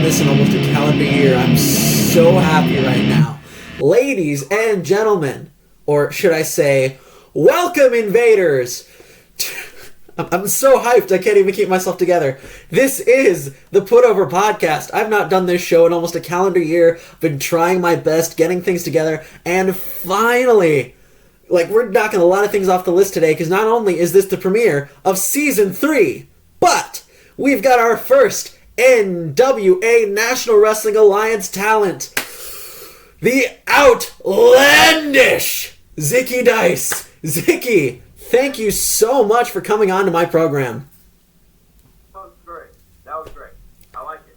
this in almost a calendar year. I'm so happy right now. Ladies and gentlemen, or should I say, welcome invaders! I'm so hyped I can't even keep myself together. This is the Putover Podcast. I've not done this show in almost a calendar year. I've been trying my best, getting things together, and finally, we're knocking a lot of things off the list today, because not only is this the premiere of Season 3, but we've got our first NWA National Wrestling Alliance talent. The outlandish Zicky Dice. Zicky, thank you so much for coming on to my program. That was great. I like it.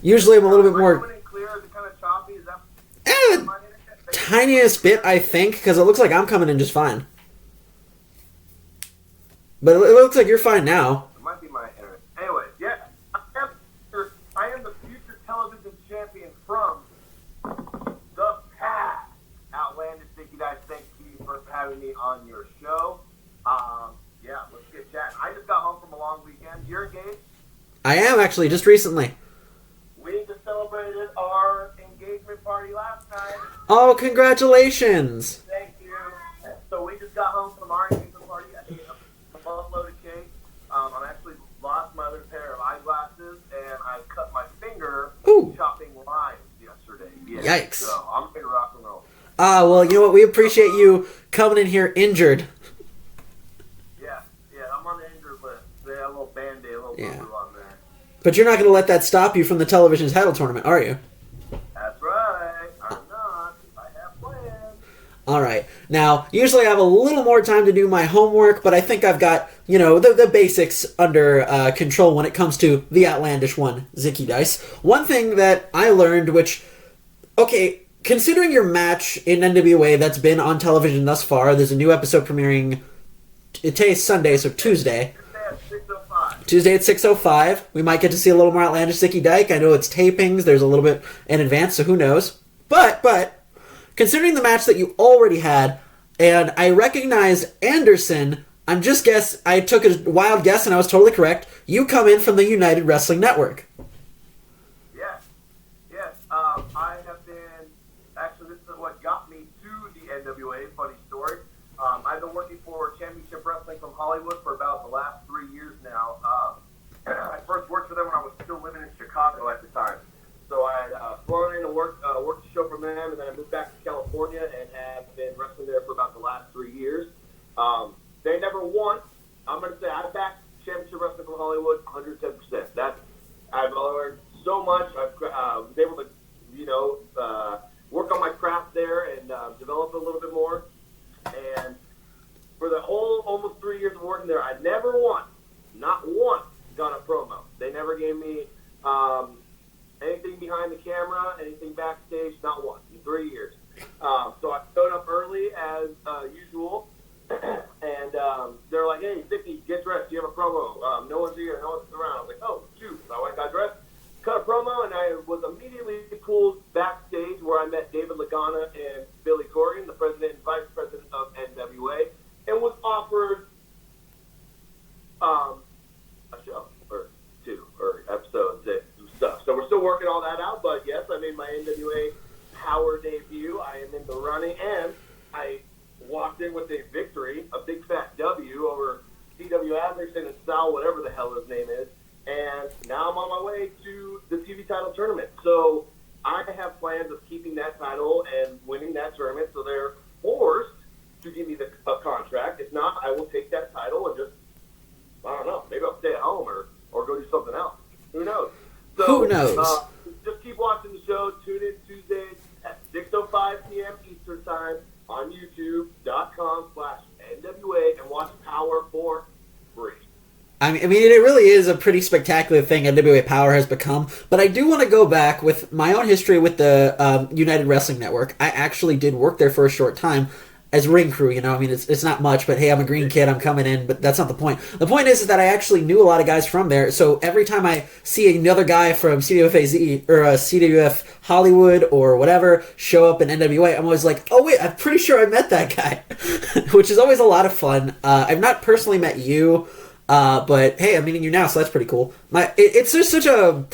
Usually I'm a little bit more... Clear? Is it kind of choppy? Is that... tiniest bit, I think, because it looks like I'm coming in just fine. But it looks like you're fine now. It might be my internet. Anyway, yeah. I am the future television champion from the past. Outlandish Zicky Dice, thank you for having me on your show. Yeah, let's get chatting. I just got home from a long weekend. You're engaged? I am, actually, just recently. We just celebrated our engagement party last night. Oh, congratulations! Thank you. So we just got home from our engagement party. I ate a buttload of cake. I actually lost my other pair of eyeglasses, and I cut my finger chopping limes yesterday. Yeah. Yikes. So I'm ready to rock and roll. Well, you know what? We appreciate you coming in here injured. Yeah, I'm on the injured list. They have a little Band-Aid, a little boo-boo on there. But you're not going to let that stop you from the television title tournament, are you? That's right. I'm not. I have plans. All right. Now, usually I have a little more time to do my homework, but I think I've got, the basics under control when it comes to the outlandish one, Zicky Dice. One thing that I learned, considering your match in NWA that's been on television thus far, there's a new episode premiering, today's Sunday, so Tuesday. Tuesday at 6:05. We might get to see a little more outlandish Zicky Dyke. I know it's tapings. There's a little bit in advance, so who knows. But, considering the match that you already had, and I recognized Anderson, I took a wild guess and I was totally correct. You come in from the United Wrestling Network. Yes. I have been, actually this is what got me to the NWA, funny story. I've been working for Championship Wrestling from Hollywood for about the last 3 years now. I first worked for them when I was still living in Chicago at the time. So I had flown in to work the show for them, and then I moved back to California and have been wrestling there for about the last 3 years. They never won. I'm going to say I backed Championship Wrestling from Hollywood 110%. I've learned so much. I was able to, work on my craft there and develop a little bit more. And for the whole almost 3 years of working there, I never once, not once, got a promo. They never gave me anything behind the camera, anything backstage, not once in 3 years. So I showed up early as usual, and they're like, "Hey, Zicky, get dressed. You have a promo. No one's here. No one's around." I was like, "Oh, shoot." So I went and got dressed, cut a promo, and I was immediately pulled backstage where I met David Lagana and Billy Corgan, the president and vice president of NWA, and was offered a show or two or episodes and stuff. So we're still working all that out, but yes, I made my NWA Power debut. I am in the running, and I walked in with a victory, a big fat W over C.W. Anderson and Sal, whatever the hell his name is. And now I'm on my way to the TV title tournament. So I have plans of keeping that title and winning that tournament. So they're forced to give me a contract. If not, I will take that title and just, I don't know, maybe I'll stay at home or go do something else. Who knows? So, who knows? Just keep watching the show. Tune in Tuesdays at 6:05 p.m. Eastern Time on YouTube.com/NWA and watch Power for free. I mean, it really is a pretty spectacular thing NWA Power has become, but I do want to go back with my own history with the United Wrestling Network. I actually did work there for a short time as ring crew, I mean, it's not much, but hey, I'm a green kid, I'm coming in, but that's not the point. The point is that I actually knew a lot of guys from there, so every time I see another guy from CWF-AZ, or CWF Hollywood, or whatever, show up in NWA, I'm always like, oh wait, I'm pretty sure I met that guy, which is always a lot of fun. I've not personally met you, but hey, I'm meeting you now, so that's pretty cool. It's just such a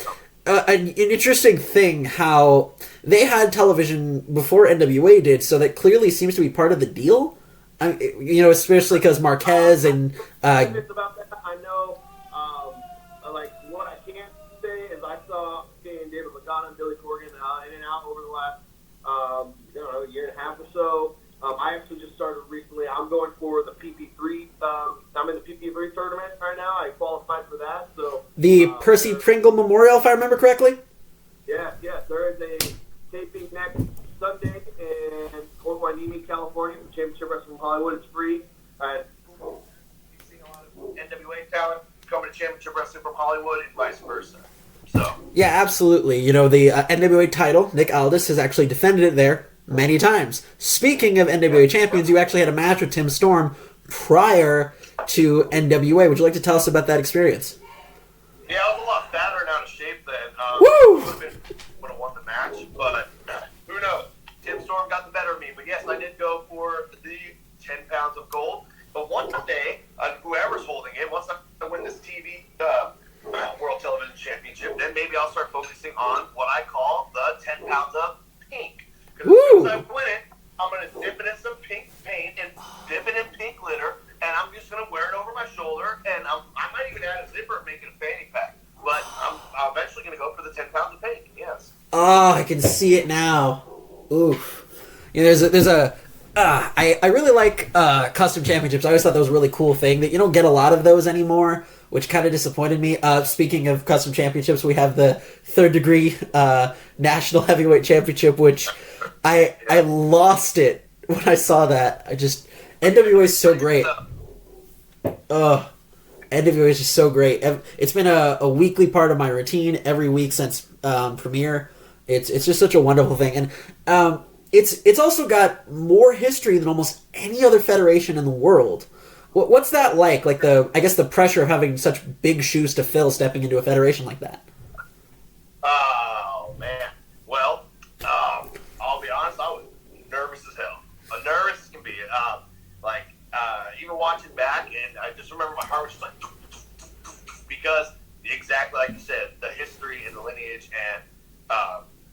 an interesting thing how they had television before NWA did, so that clearly seems to be part of the deal. Especially because Marquez and about that, I know. Like what I can't say is I saw David Lagana and Billy Corgan in and out over the last year and a half or so. I actually just started recently. I'm going for the PP3. I'm in the PP3 tournament right now. I qualified for that. So the Percy Pringle Memorial, if I remember correctly. Yeah. There is a taping next Sunday in Fort Hueneme, California, for Championship Wrestling from Hollywood. It's free. You're seeing a lot of NWA talent coming to Championship Wrestling from Hollywood and vice versa. So yeah, absolutely. The NWA title, Nick Aldis has actually defended it there many times. Speaking of NWA champions, you actually had a match with Tim Storm prior to NWA. Would you like to tell us about that experience? Yeah, I was a lot fatter and out of shape then. Woo! Would have won the match, but who knows? Tim Storm got the better of me. But yes, I did go for the 10 pounds of gold. But one day, whoever's holding it, once I win this TV World Television Championship, then maybe I'll start focusing on what I call the 10 pounds of pink. Because as soon as I win it, I'm going to dip it in some pink paint and dip it in pink glitter, and I'm just going to wear it over my shoulder, and I might even add a zipper and make it a fanny pack. But I'm eventually going to go for the 10 pounds of pink, yes. Oh, I can see it now. Oof. I really like custom championships. I always thought that was a really cool thing that you don't get a lot of those anymore, which kind of disappointed me. Speaking of custom championships, we have the third degree National Heavyweight Championship, which I lost it when I saw that. NWA is so great. NWA is just so great. It's been a weekly part of my routine every week since premiere. It's just such a wonderful thing, and it's also got more history than almost any other federation in the world. What's that like? Like the pressure of having such big shoes to fill, stepping into a federation like that. Oh man. Well, I'll be honest. I was nervous as hell. Nervous as can be. Even watching back, and I just remember my heart was just like, because exactly like you said, the history and the lineage, and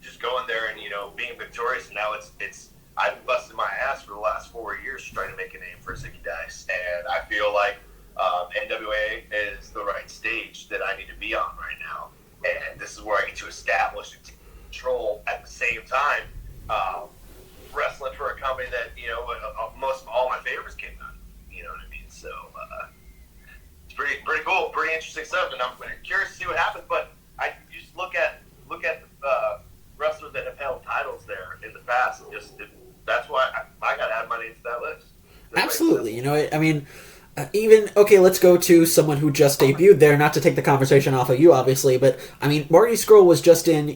just going there and being victorious. And now it's I've busted my ass for the last 4 years trying to make a name for Zicky Dice, and I feel like NWA is the right stage that I need to be on right now, and this is where I get to establish and control at the same time wrestling for a company that most of all my favorites came out. You know what I mean? So it's pretty cool, pretty interesting stuff, and I'm curious to see what happens. But you just look at the wrestlers that have held titles there in the past, and that's why I got to add money into that list. Absolutely, let's go to someone who just debuted there. Not to take the conversation off of you, obviously, but Marty Scurll was just in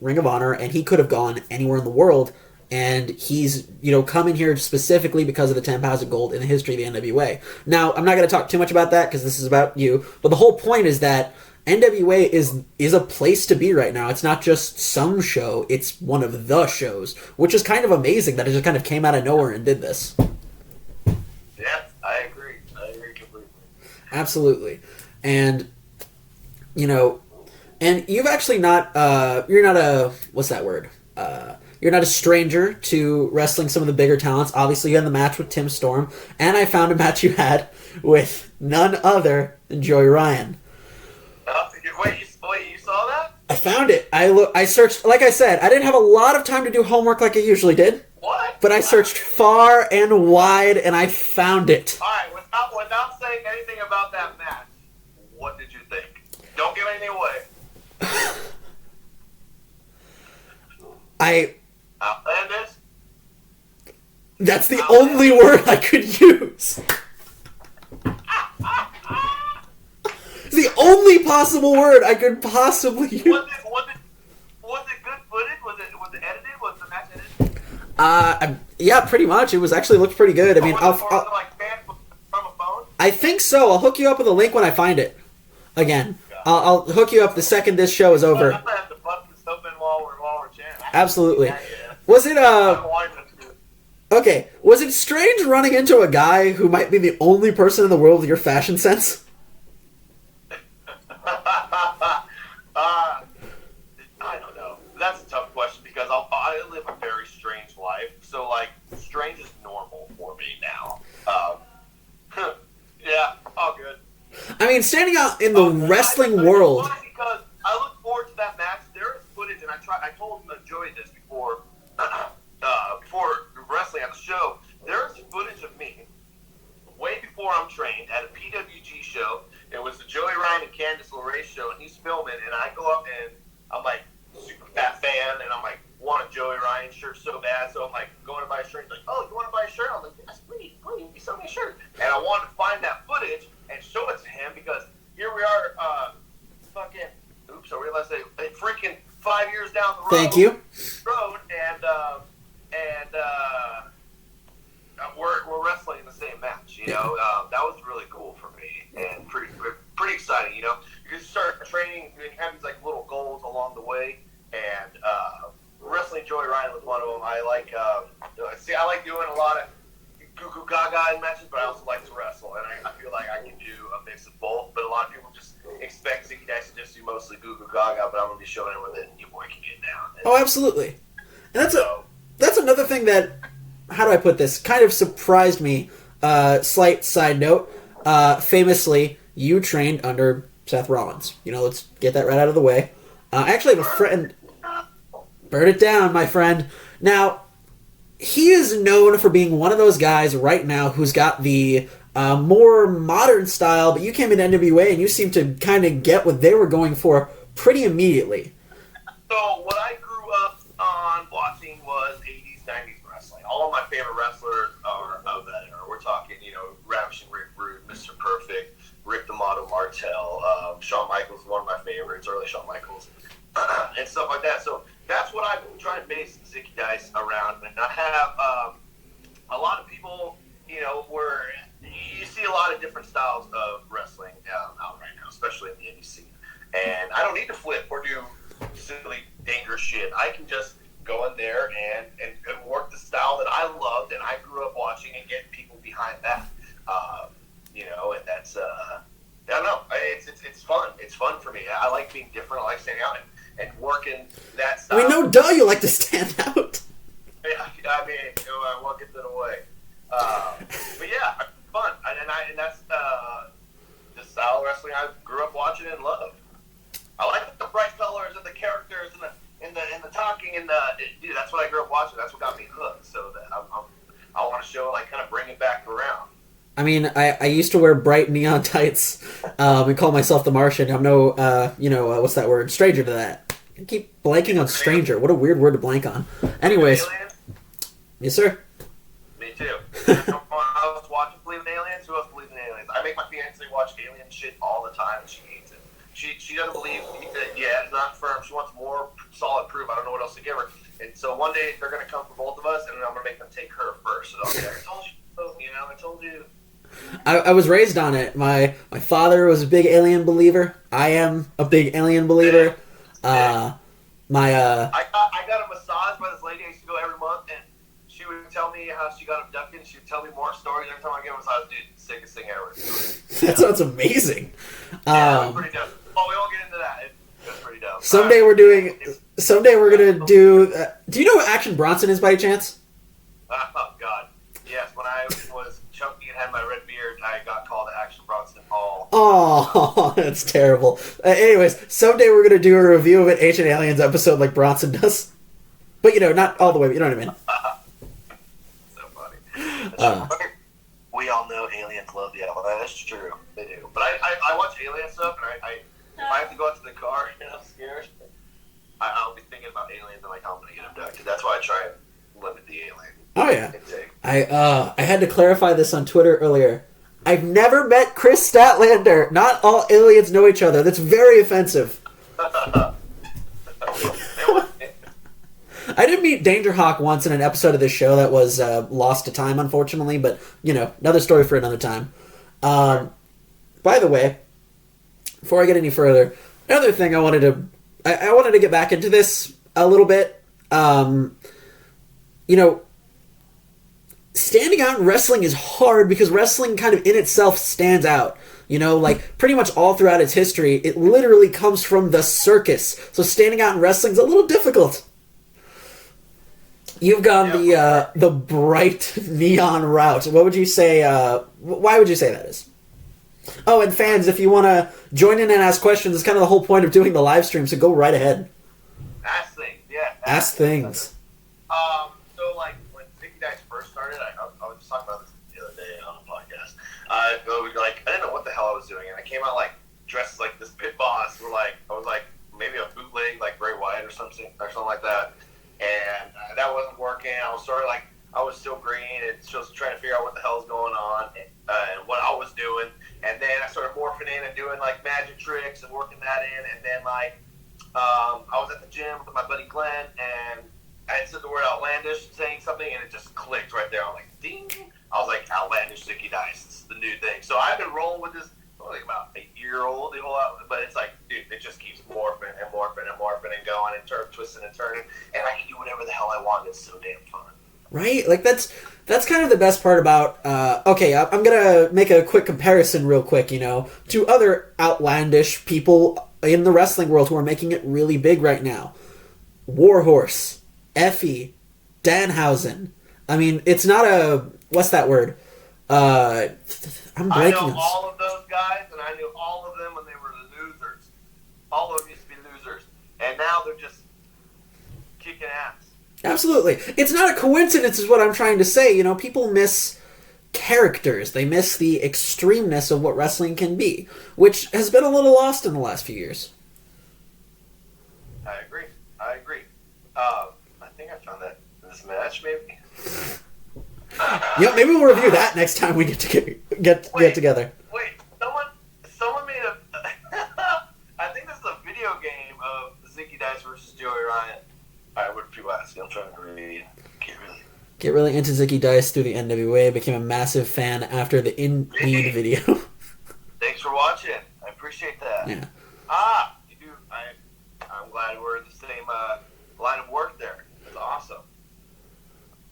Ring of Honor, and he could have gone anywhere in the world. And he's, coming here specifically because of the 10 pounds of gold in the history of the NWA. Now, I'm not going to talk too much about that because this is about you. But the whole point is that NWA is a place to be right now. It's not just some show. It's one of the shows, which is kind of amazing that it just kind of came out of nowhere and did this. Yeah, I agree. I agree completely. Absolutely. And, and you've actually you're not a, what's that word? You're not a stranger to wrestling some of the bigger talents. Obviously, you had the match with Tim Storm, and I found a match you had with none other than Joey Ryan. Wait, you saw that? I found it. I searched. Like I said, I didn't have a lot of time to do homework like I usually did. What? But I searched far and wide, and I found it. All right, without saying anything about that match, what did you think? Don't give anything away. Outlandish? That's the only word I could use. It's the only possible word I could possibly use. Was it good footage? Was it edited? Was the match edited? Yeah, pretty much. It was actually looked pretty good. I mean, was it like fans from a phone? I think so. I'll hook you up with a link when I find it. Again, I'll hook you up the second this show is over. I'm gonna have to bust this open while we're chatting. Absolutely. Was it okay? Was it strange running into a guy who might be the only person in the world with your fashion sense? Oh, good. I mean, standing out in the wrestling world. Because I look forward to that match. There is footage, and I told Joey this before, before wrestling at the show. There is footage of me way before I'm trained at a PWG show. It was the Joey Ryan and Candice LeRae show, and he's filming, and I go up and I'm like super fat fan, and I'm like want a Joey Ryan shirt so bad, so I'm like going to buy a shirt. He's like, oh, you want to buy a shirt? I'm like, yes, please, sell me a shirt. And I wanted to find that footage and show it to him because here we are, I realized that freaking 5 years down the road. Thank you. And we're wrestling in the same match. You know, that was really cool for me and pretty exciting. You know, you start training and you have these like little goals along the way. And wrestling Joey Ryan was one of them. I like doing a lot of goo goo gaga in matches, but I also like to wrestle, and I feel like I can do a mix of both. But a lot of people just expect Zicky Dice to just do mostly goo goo gaga, but I'm gonna be showing him where your boy can get down. And oh, absolutely. And that's another thing that, how do I put this, kind of surprised me. Slight side note, famously, you trained under Seth Rollins. You know, let's get that right out of the way. I actually have a friend. Burn it down, my friend. Now, he is known for being one of those guys right now who's got the more modern style, but you came in NWA and you seem to kind of get what they were going for pretty immediately. So what I grew up on watching was 80s, 90s wrestling. All of my favorite wrestlers are of that era. We're talking, you know, Ravishing Rick Rude, Mr. Perfect, Rick the Model Martel, Shawn Michaels, one of my favorites, early Shawn Michaels, and stuff like that. So that's what I'm trying to base Zicky Dice around. And I have a lot of people, you know, where you see a lot of different styles of wrestling out right now, especially in the indie scene. And I don't need to flip or do silly, dangerous shit. I can just go in there and work the style that I loved and I grew up watching and get people behind that. You know, and that's, I don't know, it's fun. It's fun for me. I like being different. I like standing out and working that style. I mean, no duh, you like to stand out. Yeah, I mean, I won't get that away. But yeah, fun. And that's the style of wrestling I grew up watching and loved. I like the bright colors and the characters and the talking and dude, that's what I grew up watching. That's what got me hooked. So that I want to show, like, kind of bring it back around. I mean, I used to wear bright neon tights and call myself the Martian. I'm no, what's that word? Stranger to that. I keep blanking on stranger. What a weird word to blank on. Anyways. Aliens? Yes, sir. Me too. I was watching Believe in Aliens. Who else believes in aliens? I make my fiance watch alien shit all the time, and she hates it. She doesn't believe that, it's not firm. She wants more solid proof. I don't know what else to give her. And so one day they're going to come for both of us, and I'm going to make them take her first. So I'll be like, I told you, I told you. I was raised on it. My father was a big Alien believer. I am a big Alien believer. I got a massage by this lady I used to go every month, and she would tell me how she got abducted, and she would tell me more stories every time I get a massage. Dude, sickest thing ever. That sounds amazing. Yeah, it was pretty dope. Oh, we won't get into that. It was pretty dope. Someday we're gonna do. Do you know who Action Bronson is by chance? Oh God, yes. When I was chunky and had my red beard, I got called Action Bronson Hall. Oh, that's terrible. Anyways, someday we're gonna do a review of an Ancient Aliens episode like Bronson does, but not all the way. You know what I mean? So funny. We all know aliens love the alien. That's true. They do. But I watch alien stuff, and if I have to go out to the car and I'm scared, I'll be thinking about aliens and like how I'm gonna get abducted. That's why I try and limit the alien. Oh yeah. I had to clarify this on Twitter earlier. I've never met Chris Statlander. Not all aliens know each other. That's very offensive. I did meet Danger Hawk once in an episode of this show that was lost to time, unfortunately, but, another story for another time. By the way, before I get any further, another thing I wanted to get back into this a little bit. Standing out in wrestling is hard because wrestling kind of in itself stands out. Like pretty much all throughout its history, it literally comes from the circus. So standing out in wrestling is a little difficult. You've gone the bright neon route. What would you say? Why would you say that is? Oh, and fans, if you want to join in and ask questions, it's kind of the whole point of doing the live stream, so go right ahead. Ask things, yeah. Ask things. So like when Zicky Dice first started, I was just talking about this the other day on a podcast. Like I didn't know what the hell I was doing, and I came out like dressed as like this pit boss. I was like maybe a bootleg like Bray Wyatt or something like that, and that wasn't working. I was sort of like I was still green and just trying to figure out what the hell's going on and what I was doing, and then I started morphing in and doing like magic tricks and working that in, and then like I was at the gym with my buddy Glenn, and I had said the word outlandish, saying something, and it just clicked right there. I'm like, ding! I was like, outlandish Zicky Dice. This is the new thing. So I've been rolling with this, like about 8-year-old, but it's like, dude, it just keeps morphing and morphing and morphing and going and twisting and turning, and I can do whatever the hell I want. It's so damn fun. Right? Like, that's kind of the best part about, okay, I'm gonna make a quick comparison real quick, to other outlandish people in the wrestling world who are making it really big right now. Warhorse, Effie, Danhausen. I mean, it's not what's that word? I'm breaking. I know all of those guys, and I knew all of them when they were losers. All of them used to be losers, and now they're just kicking ass. Absolutely. It's not a coincidence is what I'm trying to say. People miss characters. They miss the extremeness of what wrestling can be, which has been a little lost in the last few years. I agree. I think I found that in this match, maybe. Yeah, maybe we'll review that next time we get together. Wait, someone made a. I think this is a video game of Zicky Dice versus Joey Ryan. All right, what are people asking? I'm trying to read. Get really into Zicky Dice through the NWA. Became a massive fan after the Indeed video. Thanks for watching. I appreciate that. Yeah. You do. I'm glad we're in the same line of work there. That's awesome.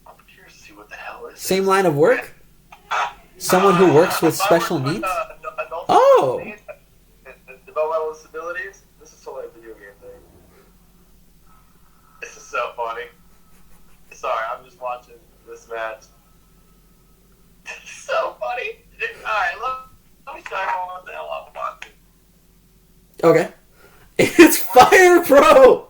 I'm curious to see what the hell is. Same line of work? Someone who works with special needs? Oh! Developmental disabilities? This is totally a video game thing. This is so funny. Sorry, I'm just watching this match. It's so funny. Alright, let me show you what the hell I'm watching. Okay. It's Fire Pro!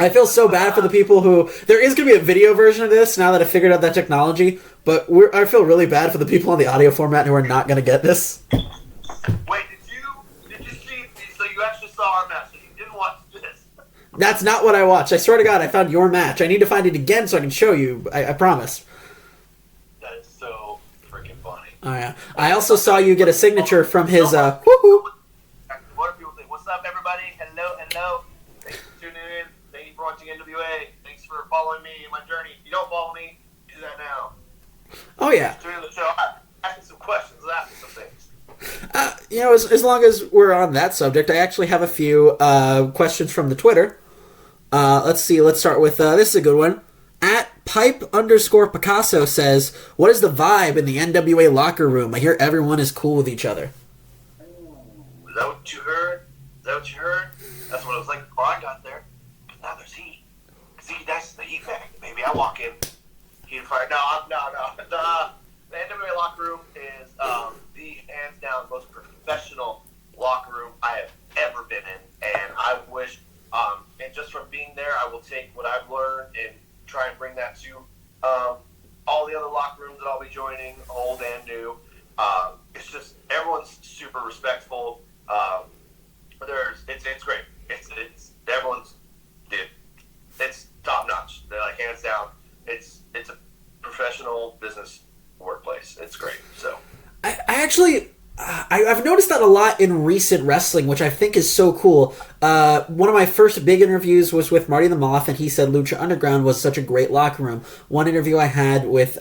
I feel so bad for the people who... There is going to be a video version of this now that I figured out that technology, but I feel really bad for the people on the audio format who are not going to get this. Wait, did you see... So you actually saw our match, so you didn't watch this? That's not what I watched. I swear to God, I found your match. I need to find it again so I can show you. I promise. That is so freaking funny. Oh, yeah. I also saw you get a signature from his... woohoo! What do people think? What's up, everybody? Hello. Thanks for tuning in. Thank you for watching NWA. Thanks for following me in my journey. If you don't follow me, do that now. Oh, yeah. Tune in the show. Ask me some questions. Ask me some things. As long as we're on that subject, I actually have a few questions from the Twitter. Let's see. Let's start with, this is a good one. @Pipe_Picasso says, what is the vibe in the NWA locker room? I hear everyone is cool with each other. Is that what you heard? That's what it was like before I got there. But now there's heat. Zicky Dice is the heat bag. Maybe I walk in, heat fire. No. The NWA locker room is the hands down most professional locker room I have ever been in, and I wish. And just from being there, I will take what I've learned and try and bring that to all the other locker rooms that I'll be joining, old and new. It's just everyone's super respectful. It's great. It's top notch. They're like hands down. It's a professional business workplace. It's great. So I've noticed that a lot in recent wrestling, which I think is so cool. One of my first big interviews was with Marty the Moth, and he said Lucha Underground was such a great locker room. One interview I had with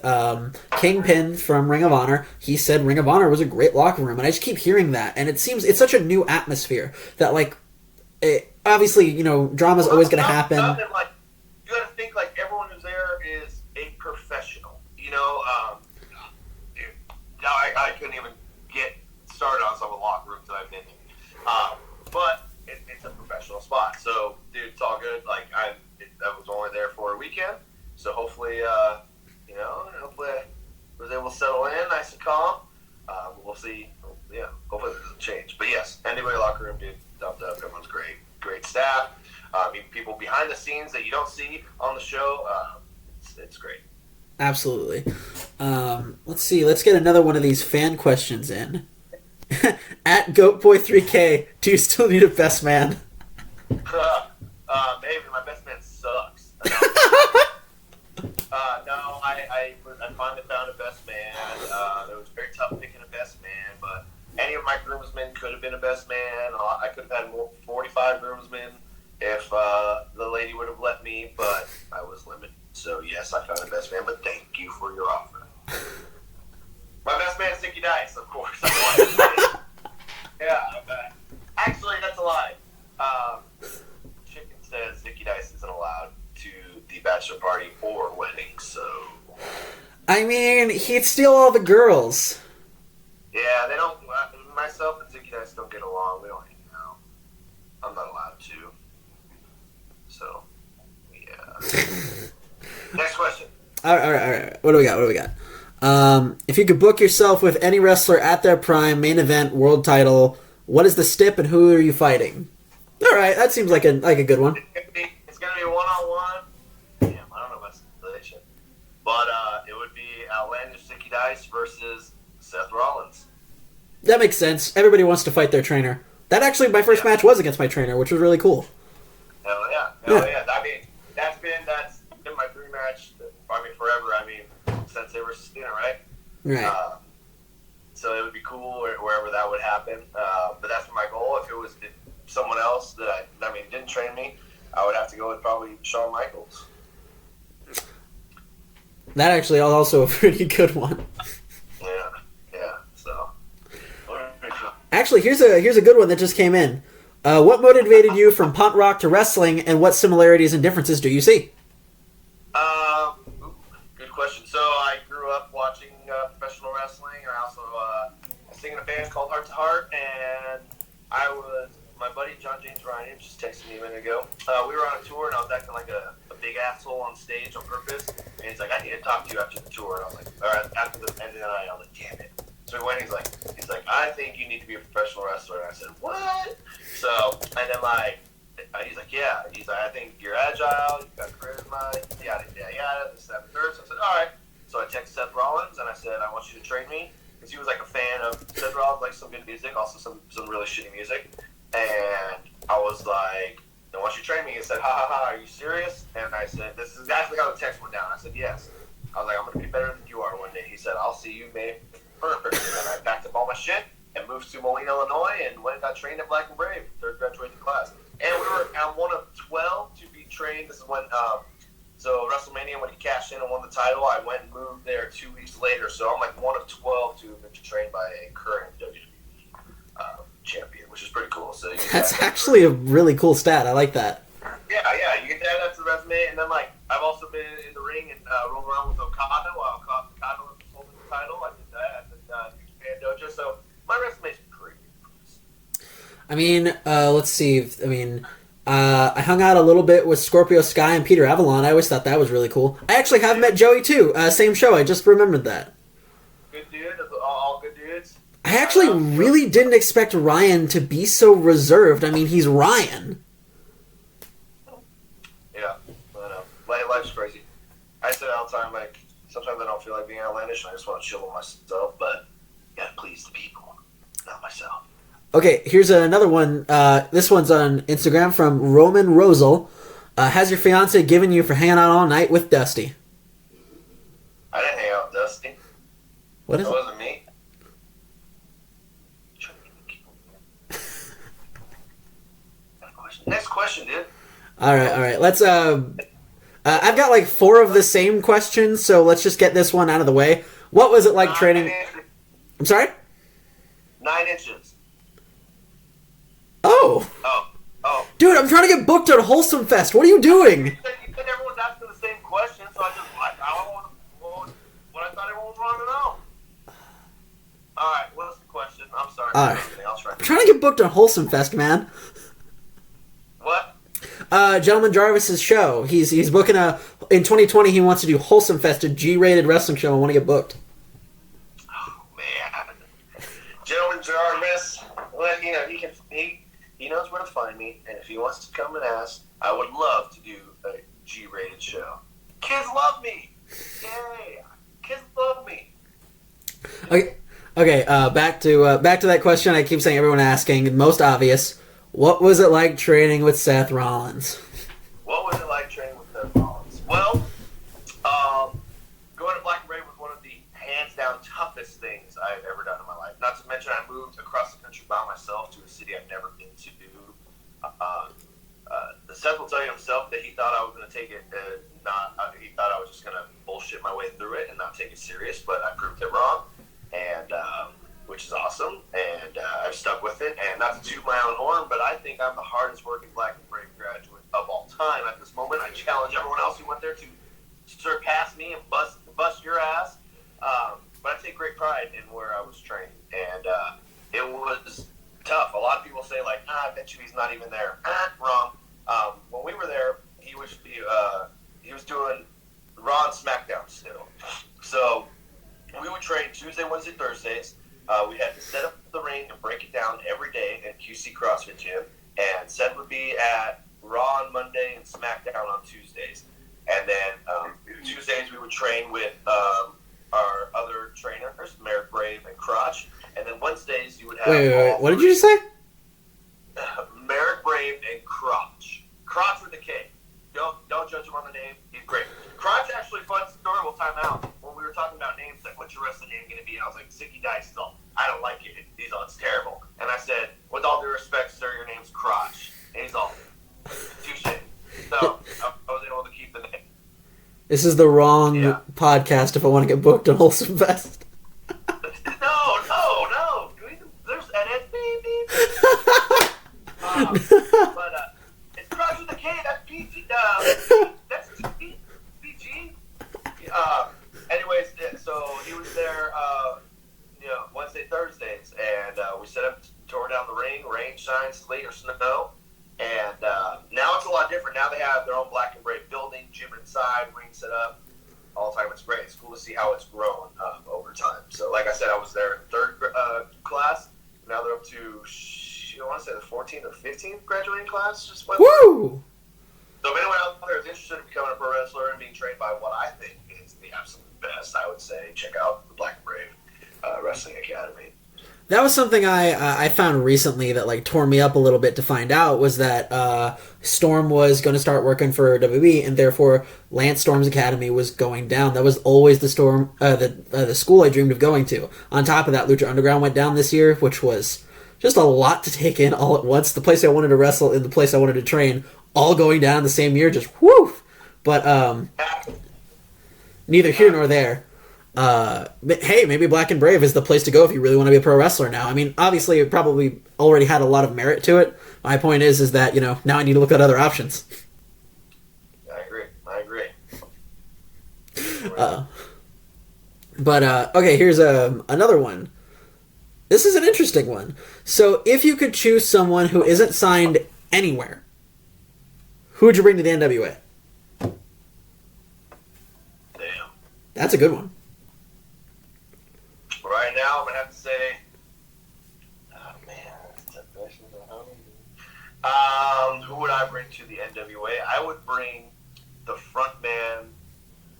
Kingpin from Ring of Honor, he said Ring of Honor was a great locker room, and I just keep hearing that, and it seems it's such a new atmosphere that, like, obviously, drama's always going to happen. You got to think like everyone who's there is a professional. I couldn't even get started on some of the locker rooms that I've been in. But it's a professional spot. So, dude, it's all good. Like, I was only there for a weekend. So, hopefully, hopefully I was able to settle in nice and calm. see. Yeah, hopefully it doesn't change. But yes, NWA locker room, dude, thumbs up. Everyone's great staff. People behind the scenes that you don't see on the show. It's great. Absolutely. Let's see. Let's get another one of these fan questions in. At GoatBoy3K, do you still need a best man? Maybe. My best man sucks. No, I finally found a best man. It was very tough picking a best man, but any of my groomsmen could have been a best man. I could have had 45 groomsmen if the lady would have let me, but I was limited. So, yes, I found a best man, but thank you for your offer. My best man is Zicky Dice, of course. Yeah, actually, that's a lie. Chicken says Zicky Dice isn't allowed to the bachelor party or wedding, so... I mean, he'd steal all the girls. Yeah, they don't... Myself and Zicky Dice don't get along. We don't hang out. I'm not allowed to. So, yeah. Next question. All right. What do we got? If you could book yourself with any wrestler at their prime, main event, world title, what is the stip and who are you fighting? All right, that seems like a good one. It's gonna be a one-on-one. Damn, I don't know about stipulation, but it would be outlandish Zicky Dice versus Seth Rollins. That makes sense. Everybody wants to fight their trainer. That actually, my first match was against my trainer, which was really cool. Hell yeah. I mean, that's been my dream match. I mean, forever. I mean, since they were Cena, right? Right. So it would be cool wherever that would happen. But that's my goal. If it was someone else that didn't train me, I would have to go with probably Shawn Michaels. That actually is also a pretty good one. Yeah. So. Actually, here's a good one that just came in. What motivated you from punk rock to wrestling, and what similarities and differences do you see? Good question. So I grew up watching professional wrestling. I also sing in a band called Heart to Heart, and my buddy John James Ryan just texted me a minute ago. We were on a tour, and I was acting like a big asshole on stage on purpose. And he's like, I need to talk to you after the tour. And I was like, all right, after the end of the night, I was like, damn it. So we went, he's like, I think you need to be a professional wrestler. And I said, what? So, and then he's like, yeah. He's like, I think you're agile, you've got charisma, yada, this, that, and third. So I said, all right. So I texted Seth Rollins, and I said, I want you to train me. Because he was like a fan of Seth Rollins, like some good music, also some really shitty music. And I was like, I want you to train me. He said, ha, are you serious? And I said, this is exactly how the text went down. I said, yes. I was like, I'm going to be better than you are one day. He said, I'll see you May 1st. And then I packed up all my shit and moved to Moline, Illinois, and went and got trained at Black and Brave, third graduating class. And we were one of 12 to be trained. This is when, so WrestleMania, when he cashed in and won the title, I went and moved there 2 weeks later. So I'm like one of 12 to have been trained by a current WWE champion, which is pretty cool. So that's actually a really cool stat. I like that. Yeah, you can add that to the resume. And then, like, I've also been in the ring and rolled around with Okada while Okada was holding the title. I did that at the New Japan Dojo. So my resume's pretty good. I mean, let's see. I mean, I hung out a little bit with Scorpio Sky and Peter Avalon. I always thought that was really cool. I actually have met Joey, too. Same show. I just remembered that. Good dude. All good dudes. I actually really didn't expect Ryan to be so reserved. I mean, he's Ryan. Yeah, I know. Life's crazy. I say all the time, like, sometimes I don't feel like being outlandish, and I just want to chill with myself, but you gotta please the people, not myself. Okay, here's another one. This one's on Instagram from Roman Rosal. Has your fiance given you for hanging out all night with Dusty? I didn't hang out with Dusty. What is it? That wasn't me. Next question, dude. All right. Let's. I've got like 4 of the same questions, so let's just get this one out of the way. What was it like training? I'm sorry? 9 inches. Oh. Dude, I'm trying to get booked at Wholesome Fest. What are you doing? You said everyone's asking the same question, so I just what I thought everyone wanted to know. All right, what's the question? I'm sorry. All right. I'm trying to get booked at Wholesome Fest, man. What? Gentleman Jarvis's show. He's booking in 2020. He wants to do Wholesome Fest, a G-rated wrestling show. I want to get booked. Oh man, Jarvis, well, you know, he knows where to find me, and if he wants to come and ask, I would love to do a G-rated show. Kids love me. Yay! Kids love me. Okay. Back to that question. I keep saying everyone asking. Most obvious. What was it like training with Seth Rollins? What was it like training with Seth Rollins? Well, going to Black and Brave was one of the hands-down toughest things I've ever done in my life. Not to mention, I moved across the country by myself to a city I've never been to. Seth will tell you himself that he thought I was going to take it, he thought I was just going to bullshit my way through it and not take it serious, but I proved it wrong, and which is awesome, and I've stuck with it. And not to toot my own horn, but I think I'm the hardest working Black and Brave graduate of all time at this moment. I challenge everyone else who went there to surpass me and bust your ass. But I take great pride in where I was trained, and it was tough. A lot of people say, like, I bet you he's not even there. Wrong. When we were there, he was doing Raw and SmackDown still. So we would train Tuesday, Wednesday, Thursdays. We had to set up the ring and break it down every day in QC CrossFit Gym. And Seth would be at Raw on Monday and SmackDown on Tuesdays. And then Tuesdays we would train with our other trainers, Merrick Brave and Crotch. And then Wednesdays you would have... Wait. What did you just say? Merrick Brave and Crotch. Crotch with a K. Don't judge him on the name. He's great. Crotch, actually, fun story. We'll time out. When we were talking about names, like, what's your wrestling name going to be? I was like, Zicky Dice. He's all, I don't like it. He's all, it's terrible. And I said, with all due respect, sir, your name's Crotch. And he's all, touche. So I was able to keep the name. This is the wrong podcast if I want to get booked on Wholesome Fest. No. There's edit. But it's Crotch with a K. That's PG. That's PG. Anyways, so he was there, Wednesday, Thursdays, and we set up, tore down the ring, rain, shine, sleet, or snow. And now it's a lot different. Now they have their own Black and Brave building, gym inside, ring set up, all the time. It's great. It's cool to see how it's grown over time. So, like I said, I was there in third class. Now they're up to, I want to say the 14th or 15th graduating class. Just went. Woo! So if anyone out there is interested in becoming a pro wrestler and being trained by what I think is the absolute best, I would say check out the Black and Brave Wrestling Academy. That was something I found recently that like tore me up a little bit to find out was that Storm was going to start working for WWE, and therefore Lance Storm's Academy was going down. That was always the school I dreamed of going to. On top of that, Lucha Underground went down this year, which was just a lot to take in all at once. The place I wanted to wrestle and the place I wanted to train all going down the same year, just whoo! But neither here nor there. But hey, maybe Black and Brave is the place to go if you really want to be a pro wrestler now. I mean, obviously it probably already had a lot of merit to it. My point is that, now I need to look at other options. I agree. Okay, here's another one. This is an interesting one. So, if you could choose someone who isn't signed anywhere, who would you bring to the NWA? Damn. That's a good one. Right now, I'm going to have to say, who would I bring to the NWA? I would bring the front man,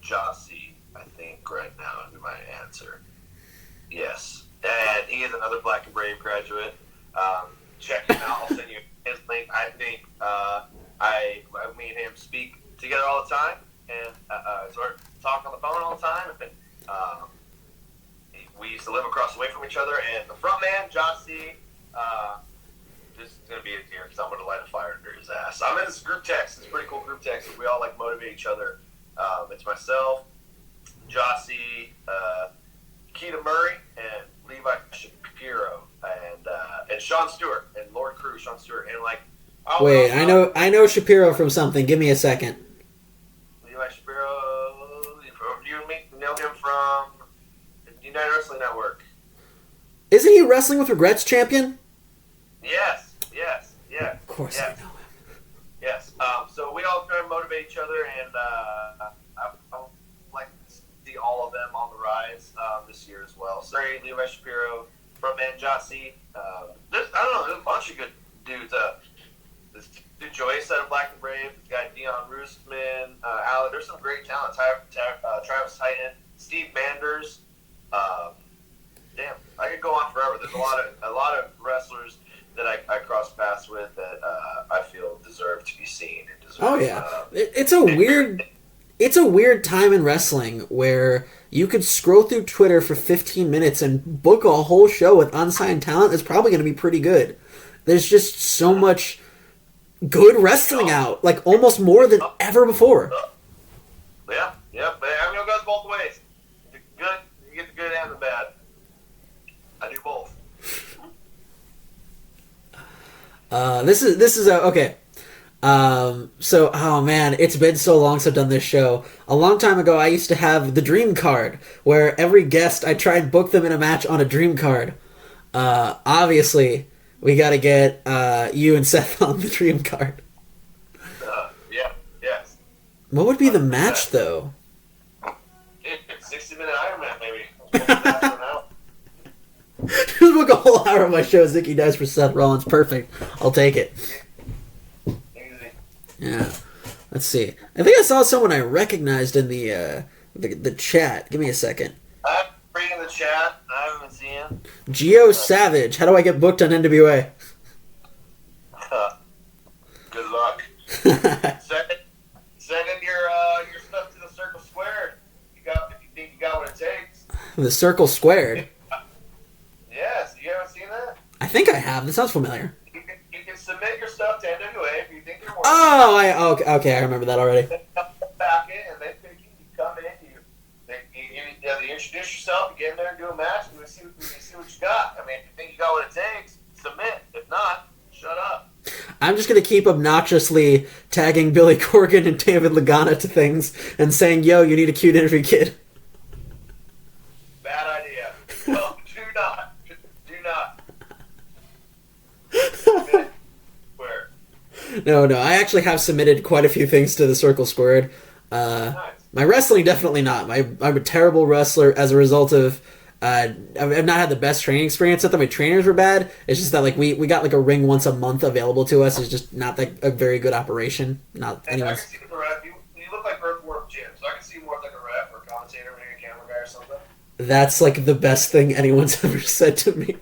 Jossie, I think, right now, would be my answer. Yes. And he is another Black and Brave graduate. Check him out. I'll send you his link. I think me and him speak together all the time, and sort of talk on the phone all the time. And we used to live across the way from each other. And the front man, Jossie, this is going to be a deer because I'm going to light a fire under his ass. I'm in this group text. It's a pretty cool group text. We all motivate each other. It's myself, Jossie, Keita Murray, and Levi Shapiro, and Sean Stewart, and Lord Crew, Sean Stewart, and wait, I know Shapiro from something. Give me a second. Levi Shapiro, you know him from the United Wrestling Network. Isn't he Wrestling with Regrets champion? Yes. Of course I know him. Yes. So we all try to motivate each other, and I like to see all of them on the rise this year as well. Sorry, Levi Shapiro, from Manjasi. There's a bunch of good dudes. This dude Joyce out of Black and Brave. This guy Dion Roostman. There's some great talent. Travis Titan, Steve Manders. Damn, I could go on forever. There's a lot of wrestlers that I cross paths with that I feel deserve to be seen and deserve. Oh yeah, it's a weird time in wrestling where you could scroll through Twitter for 15 minutes and book a whole show with unsigned talent that's probably going to be pretty good. There's just so much good wrestling out, like almost more than ever before. Yeah, but I mean, it goes both ways. The good, you get the good and the bad. I do both. This is okay. So, oh man, it's been so long since I've done this show. A long time ago, I used to have the dream card, where every guest, I try and book them in a match on a dream card. Obviously, we gotta get, you and Seth on the dream card. Yes. What would be the match, though? 60-minute Iron Man, maybe. Just book a whole hour of my show, Zicky Dice for Seth Rollins. Perfect. I'll take it. Easy. Yeah. Let's see. I think I saw someone I recognized in the chat. Give me a second. I'm reading the chat. I haven't seen him. Geo Savage. How do I get booked on NWA? Good luck. Send in your stuff to the Circle Squared. If you think you got what it takes. The Circle Squared. Yes, you haven't seen that? I think I have. That sounds familiar. You can submit your stuff to NWA if you think you're worth Oh, okay. I remember that already. They come back in and they pick you. You come in, you introduce yourself, you get in there and do a match, and we see what you got. I mean, if you think you got what it takes, submit. If not, shut up. I'm just going to keep obnoxiously tagging Billy Corgan and David Lagana to things and saying, yo, you need a cute interview kid. Bad idea. Well, do not. Where? No, I actually have submitted quite a few things to the Circle Squared. Nice. My wrestling, definitely not. I'm a terrible wrestler as a result of I've not had the best training experience. Not that my trainers were bad. It's just that like we got like a ring once a month available to us. It's just not like a very good operation. Not anyways. I can see the ref. You look like Earthworm Jim, so I can see more like a ref or a commentator, maybe a camera guy or something. That's like the best thing anyone's ever said to me.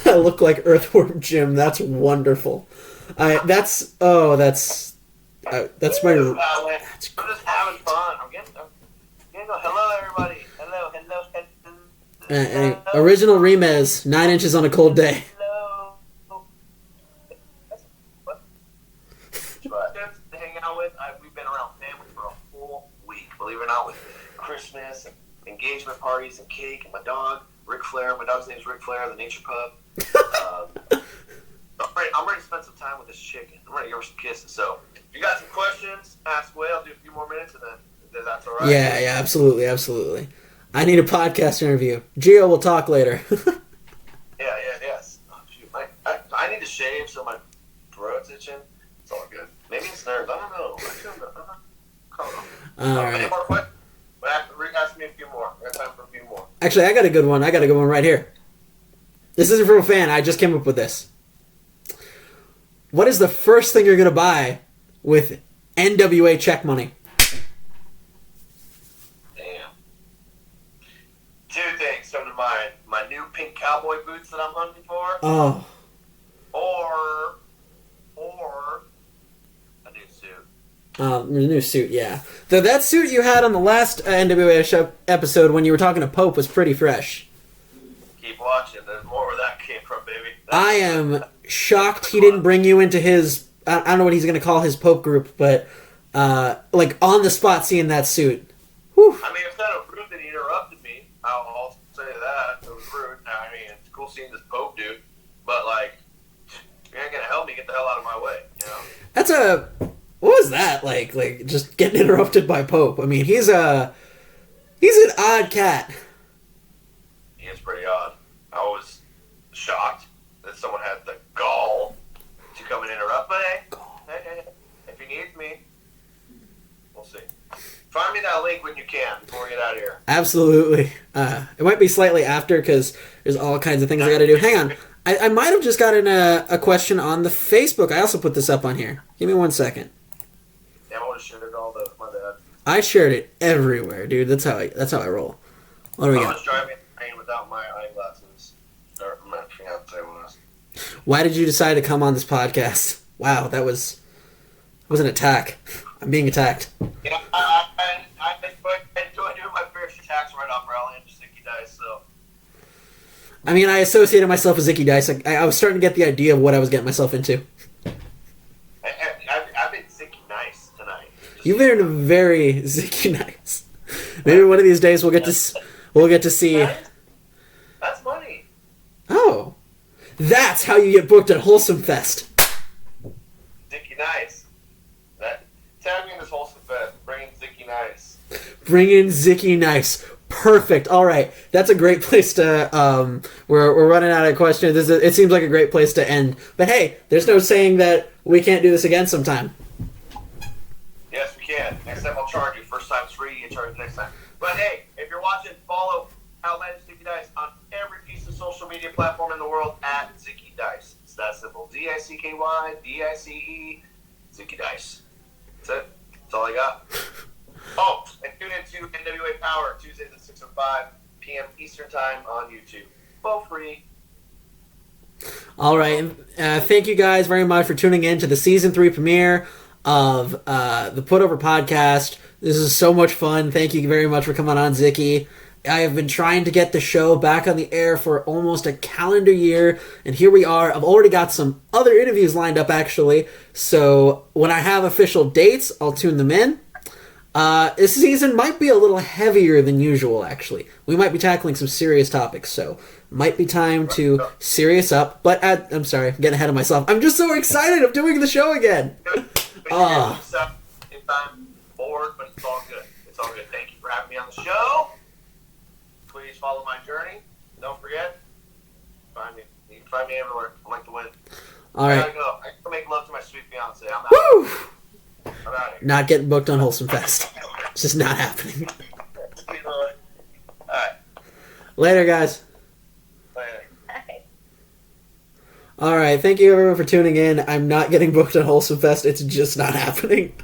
I look like Earthworm Jim. That's wonderful. That's my. That's I'm just having fun. I'm getting go. Hello, everybody. Hello. Original Remez, 9 inches on a cold day. Hello. What? To hang out with. We've been around family for a full week. Believe it or not, with Christmas and engagement parties and cake and my dog, Ric Flair. My dog's name's Ric Flair, the nature pup. I'm ready to spend some time with this chicken. I'm ready to give her some kisses. So, if you got some questions, ask away. I'll do a few more minutes, and then that's all right. Yeah, absolutely. I need a podcast interview. Gio will talk later. Yes. Oh, shoot. I need to shave, so my throat's itching. It's all good. Maybe it's nerves. I don't know. All right. Any more questions? Ask me a few more. I got time for a few more. Actually, I got a good one. Right here. This isn't from a fan. I just came up with this. What is the first thing you're going to buy with NWA check money? Damn. Two things come to mind. My new pink cowboy boots that I'm hunting for. Oh. Or a new suit. A new suit, yeah. Though that suit you had on the last NWA episode when you were talking to Pope was pretty fresh. Keep watching. There's more where that came from, baby. I am shocked he didn't bring you into his, I don't know what he's going to call his Pope group, but like on the spot seeing that suit. Whew. I mean, it's kind of rude that he interrupted me. I'll say that. It was rude. I mean, it's cool seeing this Pope dude, but like, you ain't going to help me get the hell out of my way, you know? What was that like just getting interrupted by Pope? I mean, he's an odd cat. He is pretty odd. I was shocked that someone had the gall to come and interrupt. But hey, if he needs me, we'll see. Find me that link think when you can before we get out of here. Absolutely. It might be slightly after because there's all kinds of things I got to do. Hang on. I might have just gotten a question on the Facebook. I also put this up on here. Give me 1 second. Yeah, I would have shared all the my bad. I shared it everywhere, dude. That's how I roll. What do we I got? was driving the train without my eyeglasses. Or my fiance was. Why did you decide to come on this podcast? Wow, that was an attack. I'm being attacked. Yeah, I enjoy doing my fair tax write-off rally and Zicky Dice, so. I mean, I associated myself with Zicky Dice. I was starting to get the idea of what I was getting myself into. I've been Zicky Nice tonight. You've been very Zicky Dice. Maybe one of these days we'll get to see. That's money. Oh, that's how you get booked at Wholesome Fest. Zicky Nice. Tag me in this Wholesome Fest. Bring in Zicky Nice. Bring in Zicky Nice. Perfect. All right, that's a great place to. We're running out of questions. It seems like a great place to end. But hey, there's no saying that we can't do this again sometime. Yes, we can. Next time I'll charge you. First time's free. You charge next time. But hey, if you're watching, follow Outlandish Zicky Dice on every piece of social media platform in the world at Zicky Dice. It's that simple. Zickydice. Zicky Dice. That's it. That's all I got. Oh, and tune in to NWA Power Tuesdays at 6:05 p.m. Eastern Time on YouTube. Both free. All right. Thank you guys very much for tuning in to the Season 3 premiere of the Put Over podcast. This is so much fun. Thank you very much for coming on, Zicky. I have been trying to get the show back on the air for almost a calendar year, and here we are. I've already got some other interviews lined up, actually. So when I have official dates, I'll tune them in. This season might be a little heavier than usual, actually. We might be tackling some serious topics, so might be time to serious up. But I'm sorry, I'm getting ahead of myself. I'm just so excited of doing the show again. If I'm bored, but it's all good. It's all good. Thank you for having me on the show. Please follow my journey. Don't forget, find me. You can find me everywhere. I like to win. All right. I gotta go. I gotta make love to my sweet fiance. I'm out. Woo! I'm out of here. Not getting booked on Wholesome Fest. It's just not happening. All right. Later, guys. Later. All right. Thank you, everyone, for tuning in. I'm not getting booked on Wholesome Fest. It's just not happening.